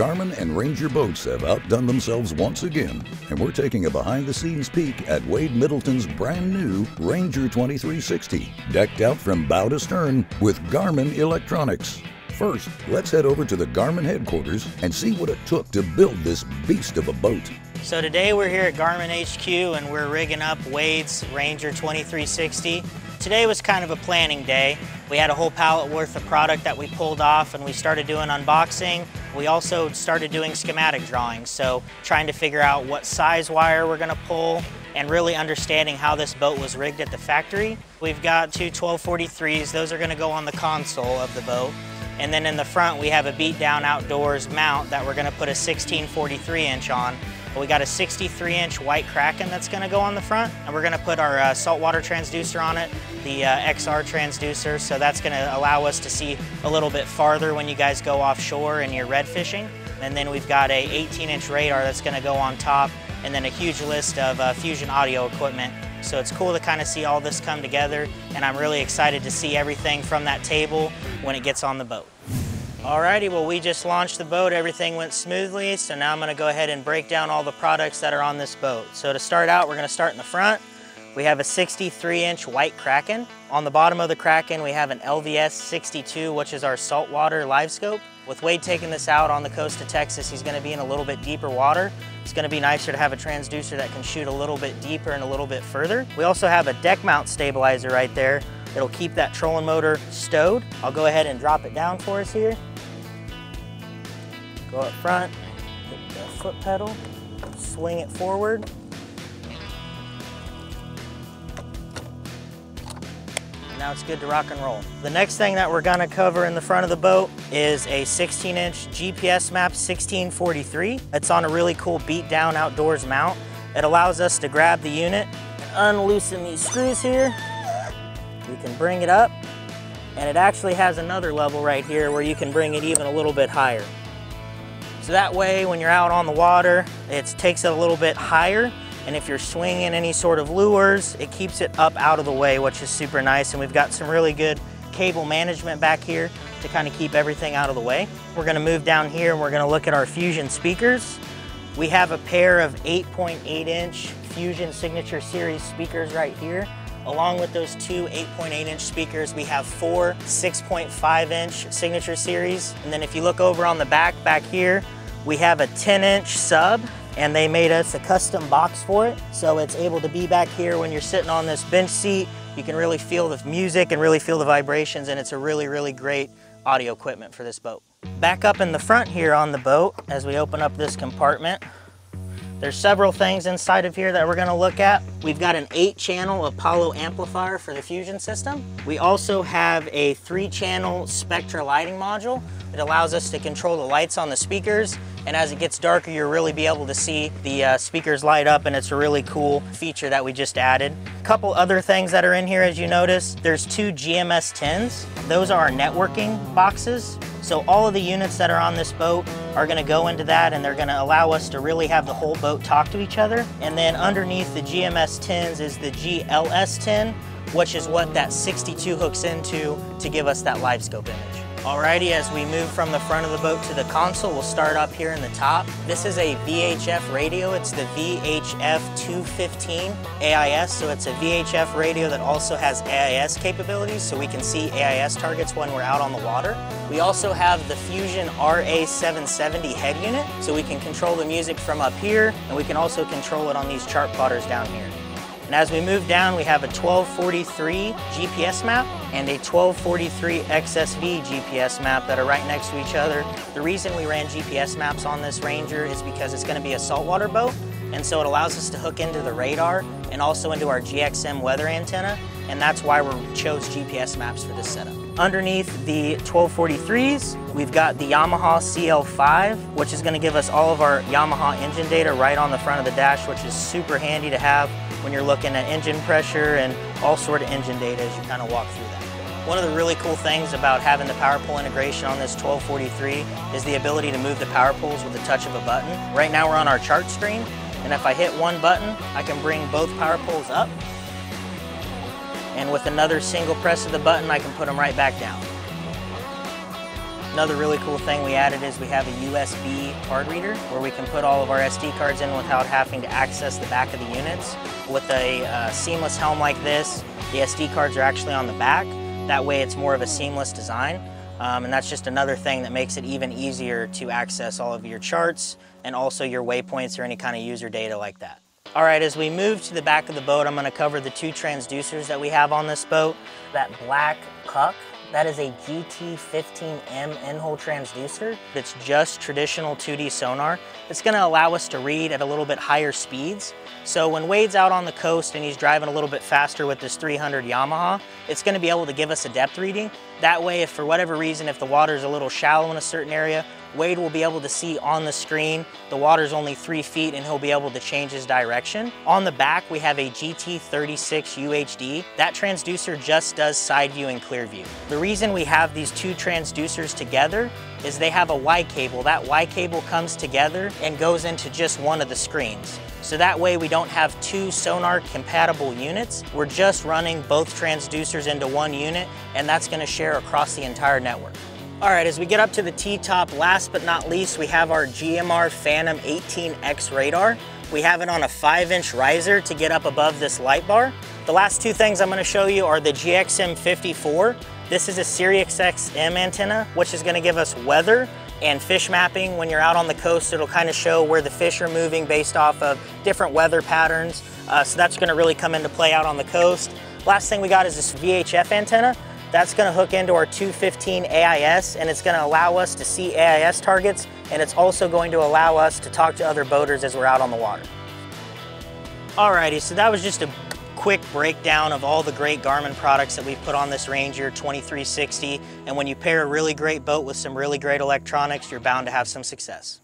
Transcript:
Garmin and Ranger Boats have outdone themselves once again, and we're taking a behind-the-scenes peek at Wade Middleton's brand new Ranger2360, decked out from bow to stern with Garmin Electronics. First, let's head over to the Garmin headquarters and see what it took to build this beast of a boat. So today we're here at Garmin HQ and we're rigging up Wade's Ranger2360. Today was kind of a planning day. We had a whole pallet worth of product that we pulled off and we started doing unboxing. We also started doing schematic drawings, so trying to figure out what size wire we're gonna pull and really understanding how this boat was rigged at the factory. We've got two 1243s. Those are gonna go on the console of the boat. And then in the front, we have a beat down outdoors mount that we're gonna put a 1643 inch on. We got a 63-inch white Kraken that's gonna go on the front, and we're gonna put our saltwater transducer on it, the XR transducer, so that's gonna allow us to see a little bit farther when you guys go offshore and you're red fishing. And then we've got a 18-inch radar that's gonna go on top, and then a huge list of Fusion audio equipment. So it's cool to kind of see all this come together, and I'm really excited to see everything from that table when it gets on the boat. Alrighty, well, we just launched the boat, everything went smoothly, so now I'm gonna go ahead and break down all the products that are on this boat. So to start out, we're gonna start in the front. We have a 63-inch white Kraken. On the bottom of the Kraken, we have an LVS 62, which is our saltwater live scope. With Wade taking this out on the coast of Texas, he's gonna be in a little bit deeper water. It's gonna be nicer to have a transducer that can shoot a little bit deeper and a little bit further. We also have a deck mount stabilizer right there. It'll keep that trolling motor stowed. I'll go ahead and drop it down for us here. Go up front, hit the foot pedal, swing it forward. Now it's good to rock and roll. The next thing that we're gonna cover in the front of the boat is a 16-inch GPS map 1643. It's on a really cool beat down outdoors mount. It allows us to grab the unit and unloosen these screws here. You can bring it up, and it actually has another level right here where you can bring it even a little bit higher. So that way, when you're out on the water, it takes it a little bit higher, and if you're swinging any sort of lures, it keeps it up out of the way, which is super nice, and we've got some really good cable management back here to kind of keep everything out of the way. We're gonna move down here and we're gonna look at our Fusion speakers. We have a pair of 8.8-inch Fusion Signature Series speakers right here. Along with those two 8.8-inch speakers, we have four 6.5-inch Signature Series. And then if you look over on the back here, we have a 10-inch sub, and they made us a custom box for it. So it's able to be back here when you're sitting on this bench seat. You can really feel the music and really feel the vibrations, and it's a really, really great audio equipment for this boat. Back up in the front here on the boat, as we open up this compartment, there's several things inside of here that we're gonna look at. We've got an 8-channel Apollo amplifier for the Fusion system. We also have a 3-channel Spectra lighting module. It allows us to control the lights on the speakers, and as it gets darker, you'll really be able to see the speakers light up, and it's a really cool feature that we just added. A couple other things that are in here, as you notice, there's two GMS 10s. Those are our networking boxes. So all of the units that are on this boat are gonna go into that, and they're gonna allow us to really have the whole boat talk to each other. And then underneath the GMS 10s is the GLS 10, which is what that 62 hooks into to give us that live scope image. Alrighty, as we move from the front of the boat to the console, we'll start up here in the top. This is a VHF radio. It's the VHF 215 AIS, so it's a VHF radio that also has AIS capabilities, so we can see AIS targets when we're out on the water. We also have the Fusion RA770 head unit, so we can control the music from up here, and we can also control it on these chart plotters down here. And as we move down, we have a 1243 GPS map and a 1243 XSV GPS map that are right next to each other. The reason we ran GPS maps on this Ranger is because it's gonna be a saltwater boat, and so it allows us to hook into the radar and also into our GXM weather antenna, and that's why we chose GPS maps for this setup. Underneath the 1243s, we've got the Yamaha CL5, which is gonna give us all of our Yamaha engine data right on the front of the dash, which is super handy to have when you're looking at engine pressure and all sort of engine data as you kind of walk through that. One of the really cool things about having the power pole integration on this 1243 is the ability to move the power poles with the touch of a button. Right now we're on our chart screen, and if I hit one button, I can bring both power poles up. And with another single press of the button, I can put them right back down. Another really cool thing we added is we have a USB card reader where we can put all of our SD cards in without having to access the back of the units. With a seamless helm like this, the SD cards are actually on the back. That way it's more of a seamless design. And that's just another thing that makes it even easier to access all of your charts and also your waypoints or any kind of user data like that. All right, as we move to the back of the boat, I'm gonna cover the two transducers that we have on this boat. That black cuck, that is a GT15M in-hole transducer. It's just traditional 2D sonar. It's gonna allow us to read at a little bit higher speeds. So when Wade's out on the coast and he's driving a little bit faster with this 300 Yamaha, it's gonna be able to give us a depth reading. That way, if for whatever reason, if the water's a little shallow in a certain area, Wade will be able to see on the screen the water's only 3 feet and he'll be able to change his direction. On the back, we have a GT36 UHD. That transducer just does side view and clear view. The reason we have these two transducers together is they have a Y cable. That Y cable comes together and goes into just one of the screens. So that way we don't have two sonar compatible units. We're just running both transducers into one unit, and that's gonna share across the entire network. All right, as we get up to the T-top, last but not least, we have our GMR Phantom 18X radar. We have it on a 5-inch riser to get up above this light bar. The last two things I'm gonna show you are the GXM54. This is a SiriusXM antenna, which is gonna give us weather and fish mapping. When you're out on the coast, it'll kind of show where the fish are moving based off of different weather patterns. So that's gonna really come into play out on the coast. Last thing we got is this VHF antenna. That's gonna hook into our 215 AIS, and it's gonna allow us to see AIS targets, and it's also going to allow us to talk to other boaters as we're out on the water. Alrighty, so that was just a quick breakdown of all the great Garmin products that we've put on this Ranger 2360, and when you pair a really great boat with some really great electronics, you're bound to have some success.